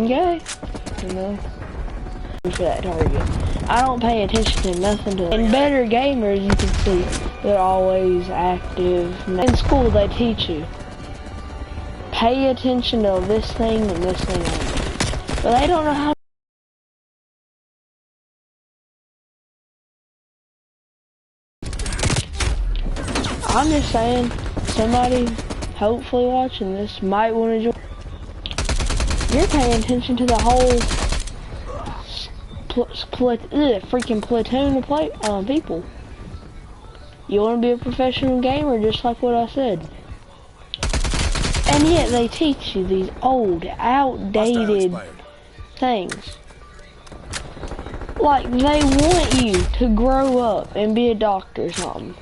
Okay. You know, for that target. I don't pay attention to nothing to. And better gamers, you can see, they're always active. In school, they teach you. Pay attention to this thing and this thing only. But they don't know how. I'm just saying, somebody hopefully watching this might want to join. You're paying attention to the whole freaking platoon of people. You want to be a professional gamer, just like what I said. And yet they teach you these old, outdated things. Like they want you to grow up and be a doctor or something.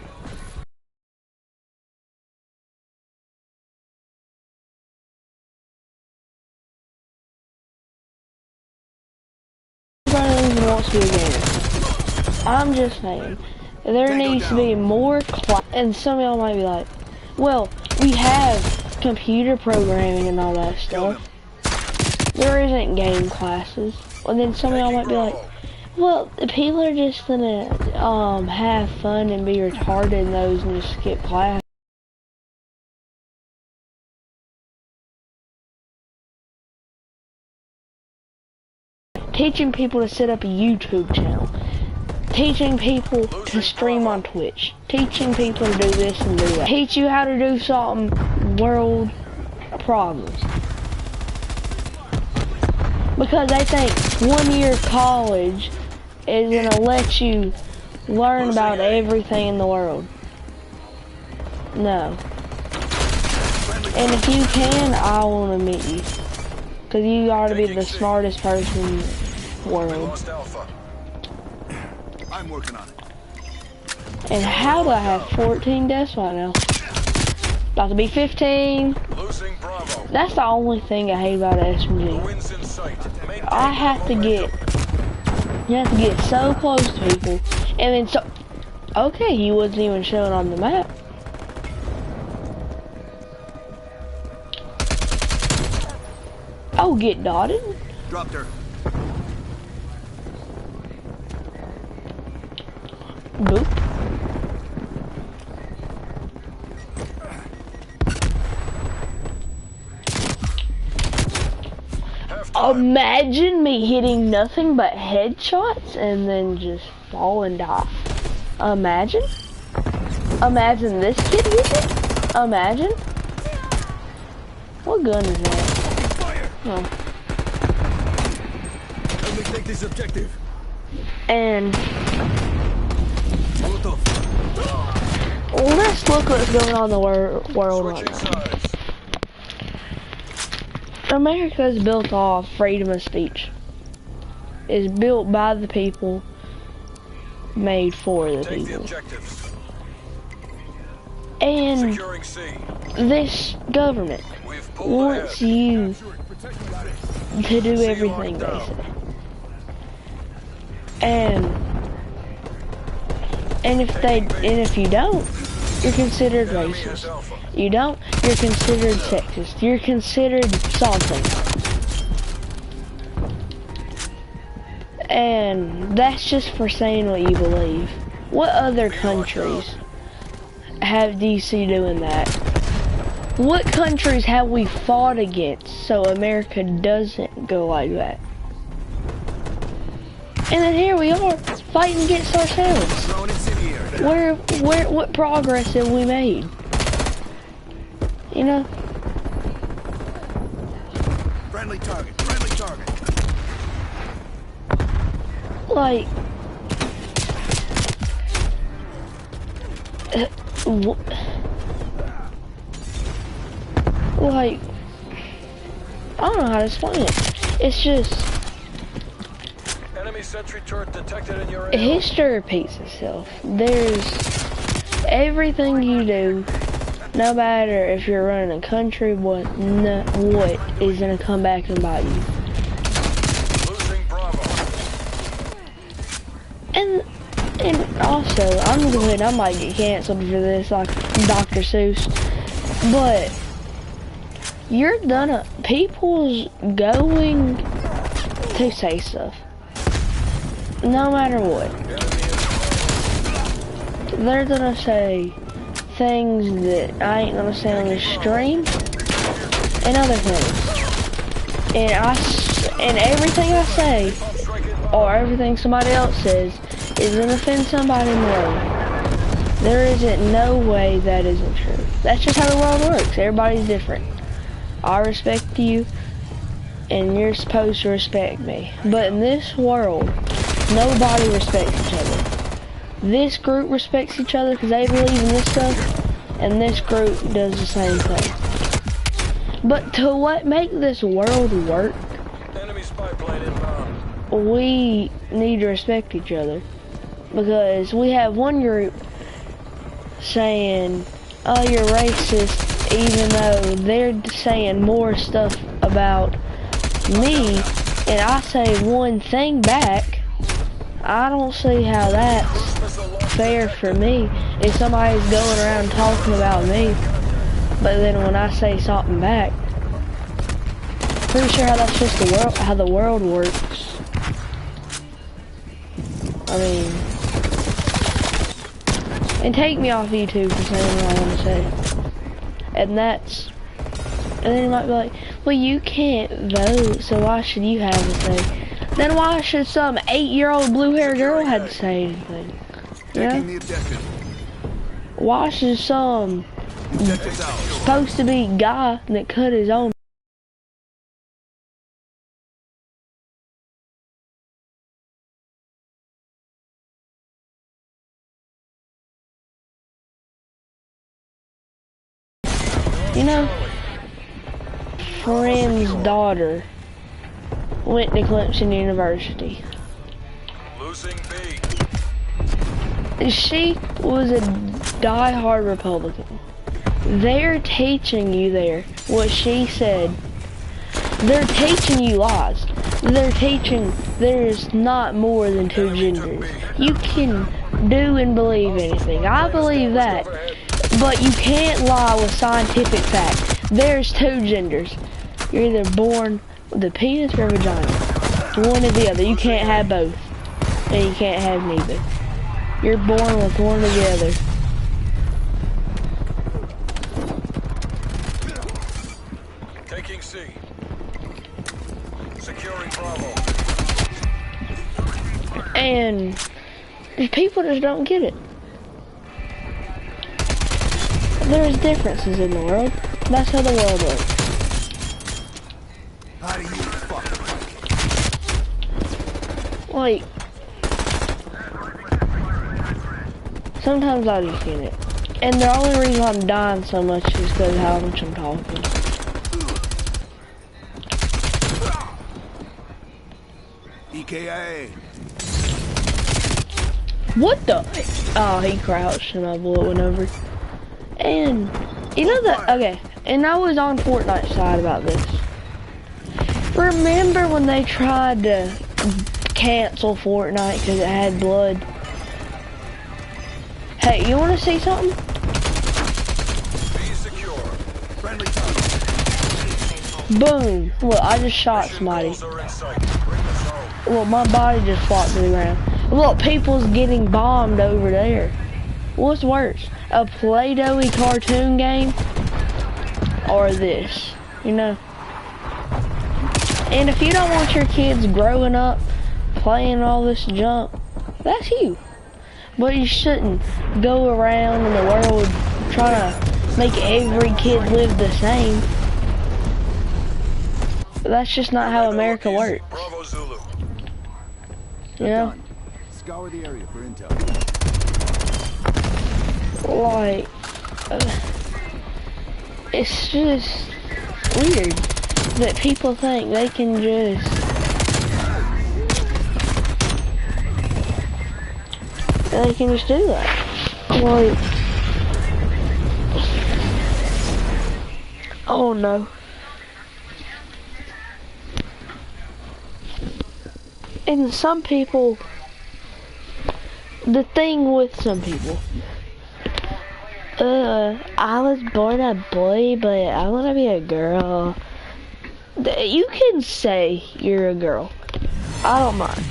Everybody wants to be a gamer. I'm just saying, there needs to be more and some of y'all might be like, well, we have computer programming and all that stuff. There isn't game classes. And then some of y'all might be like, well, people are just gonna have fun and be retarded in those and just skip class. Teaching people to set up a YouTube channel. Teaching people to stream on Twitch. Teaching people to do this and do that. Teach you how to do something world problems. Because they think 1 year of college is gonna let you learn about everything in the world. No. And if you can, I wanna meet you. Cause you ought to be the smartest person in the world. I'm working on it. And how do I have 14 deaths right now? About to be 15. That's the only thing I hate about SMG. I have to get, you have to get so close to people, and then so, okay, he wasn't even showing on the map. Oh, get dotted. Dropped her. Boop. Imagine me hitting nothing but headshots and then just fall and die. Imagine. Imagine this kid with it. Imagine. What gun is that? Oh. Let me take this objective. And let's look what's going on in the world right now. America is built off freedom of speech. It's built by the people, made for the people. And this government wants you to do everything they say. And if you don't, you're considered racist. You don't, you're considered sexist. You're considered something. And that's just for saying what you believe. What other countries have DC doing that? What countries have we fought against so America doesn't go like that? And then here we are, fighting against ourselves. What progress have we made? You know? Friendly target, friendly target. Like, like, I don't know how to explain it. It's just, enemy sentry turret detected in your history repeats itself. There's everything you do, no matter if you're running a country, what is gonna come back and bite you. Losing Bravo. And also, I'm gonna go ahead, I might get canceled for this, like Dr. Seuss, but You're gonna, people's going to say stuff. No matter what. They're gonna say things that I ain't gonna say on the stream and other things. And everything I say or everything somebody else says is gonna offend somebody more. There isn't no way that isn't true. That's just how the world works. Everybody's different. I respect you and you're supposed to respect me. But in this world, nobody respects each other. This group respects each other because they believe in this stuff, and this group does the same thing. But to what make this world work, Enemy spy plane inbound. we need to respect each other. Because we have one group saying, oh, you're racist, even though they're saying more stuff about me, and I say one thing back. I don't see how that's fair for me if somebody's going around talking about me, but then when I say something back, pretty sure how that's just the world, how the world works. I mean, and take me off YouTube for saying what I want to say, and then you might be like, well, you can't vote, so why should you have a say? Then why should some 8-year-old blue-haired girl have to say anything? Taking the objective. Why should some Objective's out. supposed to be guy that cut his own? You know, friend's daughter went to Clemson University. Losing B. She was a die-hard Republican. They're teaching you there what she said. They're teaching you lies. They're teaching there's not more than two genders. You can do and believe anything. I believe that. But you can't lie with scientific fact. There's two genders. You're either born with a penis or a vagina. One or the other. You can't have both. And you can't have neither. You're born with one or the other. Taking C. Securing Bravo. And people just don't get it. There's differences in the world. That's how the world works. How do you fuck? Like, sometimes I just get it. And the only reason I'm dying so much is because of how much I'm talking. EKIA. What the? Oh, he crouched and my bullet went over. And, you know that, okay, and I was on Fortnite side about this. Remember when they tried to cancel Fortnite because it had blood? Hey, you want to see something? B secure. Friendly target. Boom. Look, I just shot somebody. Goals are in sight. Bring the zone. Well, my body just flopped to the ground. Look, people's getting bombed over there. What's worse, a Play-Doh-y cartoon game or this, you know? And if you don't want your kids growing up playing all this junk, that's you. But you shouldn't go around in the world trying to make every kid live the same. That's just not how America works. Bravo Zulu. You know? Done. Scour the area for intel. Like, it's just weird that people think they can just do that. Like, oh no. And some people, the thing with some people, I was born a boy, but I want to be a girl. You can say you're a girl. I don't mind.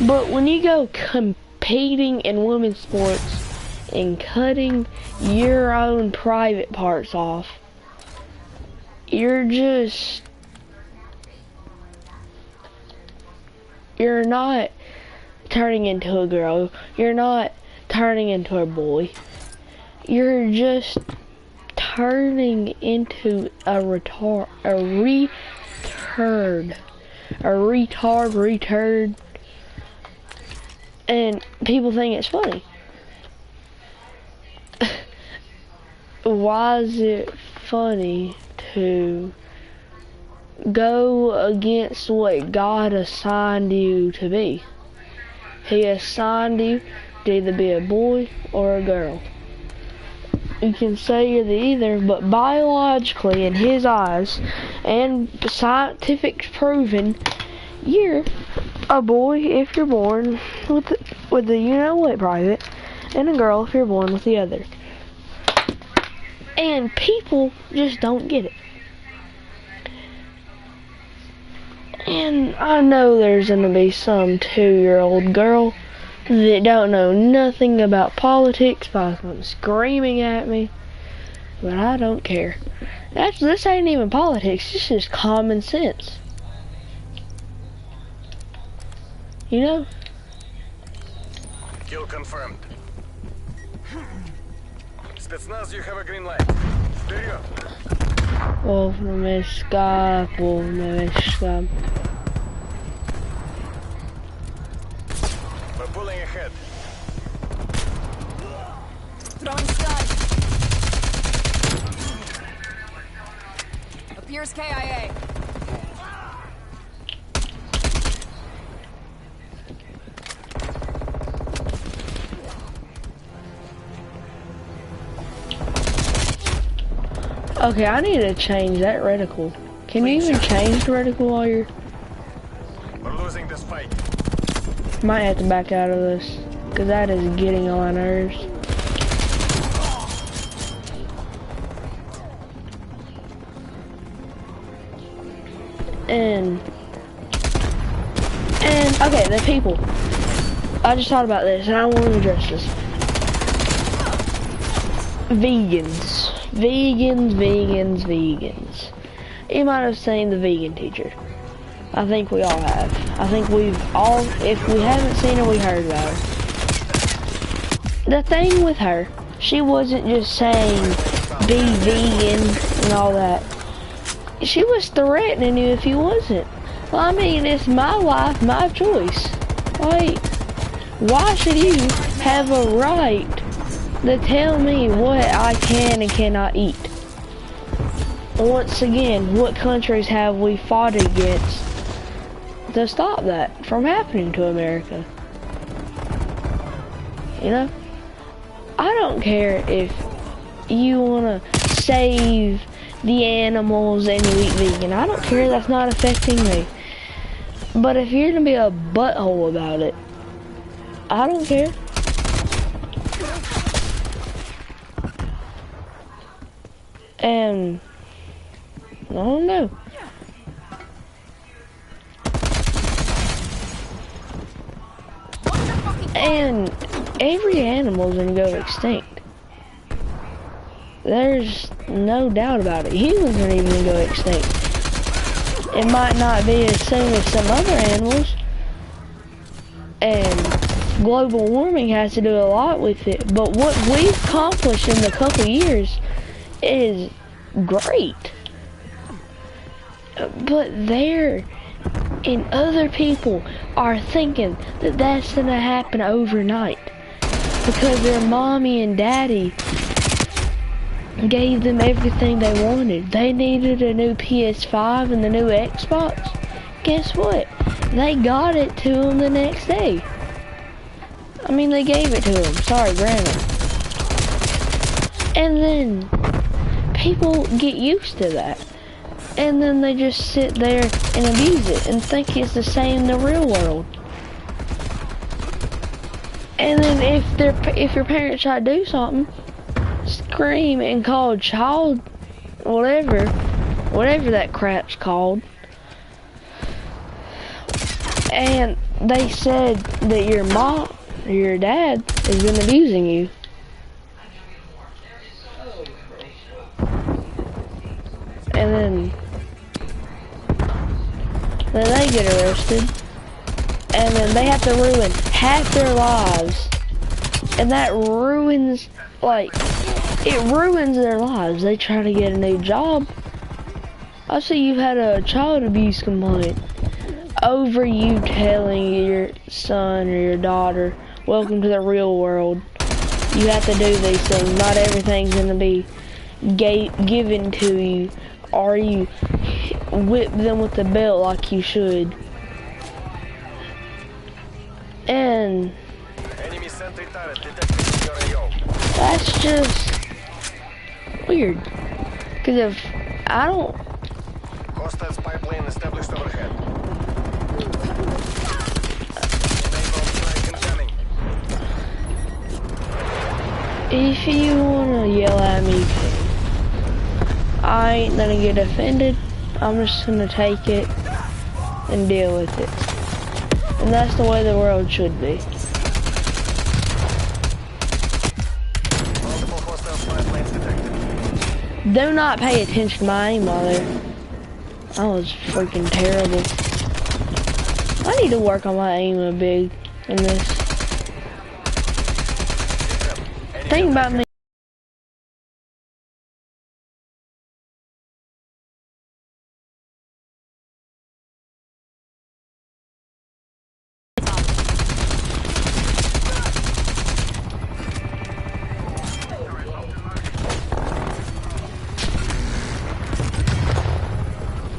But when you go competing in women's sports and cutting your own private parts off, you're not turning into a girl. You're not turning into a boy. You're just turning into a retard. And people think it's funny. Why is it funny to go against what God assigned you to be? He assigned you to either be a boy or a girl. You can say you're the either, but biologically in his eyes and scientific proven, you're a boy if you're born with the you know what private, and a girl if you're born with the other. And people just don't get it. And I know there's gonna be some 2-year-old girl that don't know nothing about politics by screaming at me, but I don't care. This ain't even politics, this is common sense. You know? Kill confirmed. Spetsnaz, you have a green light. Вперед! Полномешка. We're pulling ahead. Throwing stun. Appears KIA. Okay, I need to change that reticle. Can you even change the reticle while you're... We're losing this fight. Might have to back out of this, because that is getting on my nerves. And okay, the people. I just thought about this, and I want to address this. Vegans. You might have seen the vegan teacher. I think we all have. I think we've all, if we haven't seen her, we heard about her. The thing with her, she wasn't just saying, be vegan and all that. She was threatening you if you wasn't. Well, I mean, it's my life, my choice. Like, why should you have a right to tell me what I can and cannot eat? Once again, what countries have we fought against to stop that from happening to America? You know? I don't care if you want to save the animals and you eat vegan. I don't care, that's not affecting me. But if you're going to be a butthole about it, I don't care. And I don't know. And every animal's gonna go extinct. There's no doubt about it. Humans are even gonna go extinct. It might not be as soon as some other animals. And global warming has to do a lot with it. But what we've accomplished in a couple years is great. But there and other people are thinking that that's gonna happen overnight because their mommy and daddy gave them everything they wanted. They needed a new PS5 and the new Xbox. Guess what? They got it to them the next day. I mean, they gave it to them. Sorry, Grandma. And then people get used to that. And then they just sit there and abuse it and think it's the same in the real world. And then if your parents try to do something, cream and called child, whatever that crap's called. And they said that your mom or your dad has been abusing you. And then they get arrested. And then they have to ruin half their lives. And that ruins, like, it ruins their lives. They try to get a new job. I see you've had a child abuse complaint over you telling your son or your daughter, welcome to the real world. You have to do these things. Not everything's gonna be given to you, or you whip them with the belt like you should. And that's just weird. Because if I don't... Hostiles pipeline established overhead. If you wanna yell at me, I ain't gonna get offended. I'm just gonna take it and deal with it. And that's the way the world should be. Multiple hostiles pipelines detected. Do not pay attention to my aim while there. That was freaking terrible. I need to work on my aim a bit in this. Think about me.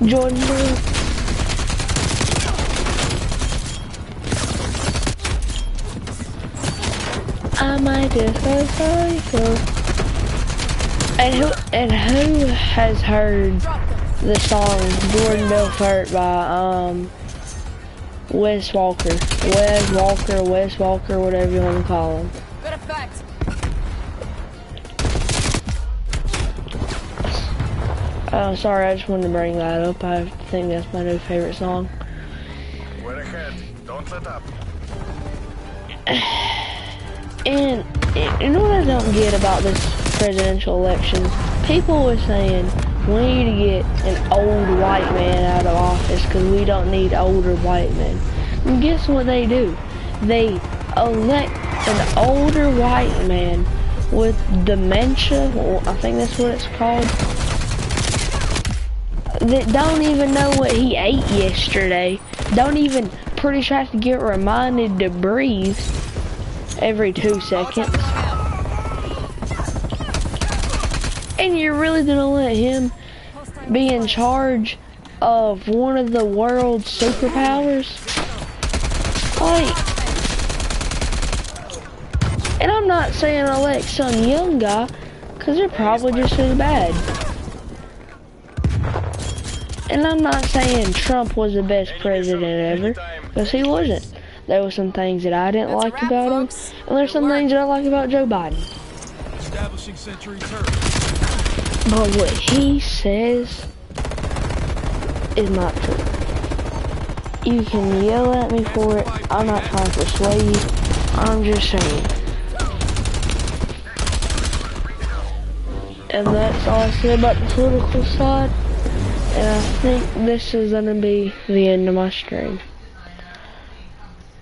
Jordan. I might just go psycho. And who has heard the song Jordan Belfort by Wes Walker, whatever you want to call him? Good effect. Oh, sorry, I just wanted to bring that up. I think that's my new favorite song. We're ahead. Don't let up. And you know what I don't get about this presidential election? People were saying we need to get an old white man out of office because we don't need older white men. And guess what they do? They elect an older white man with dementia, or I think that's what it's called, that don't even know what he ate yesterday. Don't even pretty sure have to get reminded to breathe every 2 seconds. And you're really gonna let him be in charge of one of the world's superpowers? Like, and I'm not saying elect some young guy, cause they're probably just as bad. And I'm not saying Trump was the best president ever, because he wasn't. There were some things that I didn't like about him, and there's some things that I like about Joe Biden. Establishing Century But what he says is not true. You can yell at me for it. I'm not trying to persuade you. I'm just saying. And that's all I say about the political side. And I think this is gonna be the end of my stream.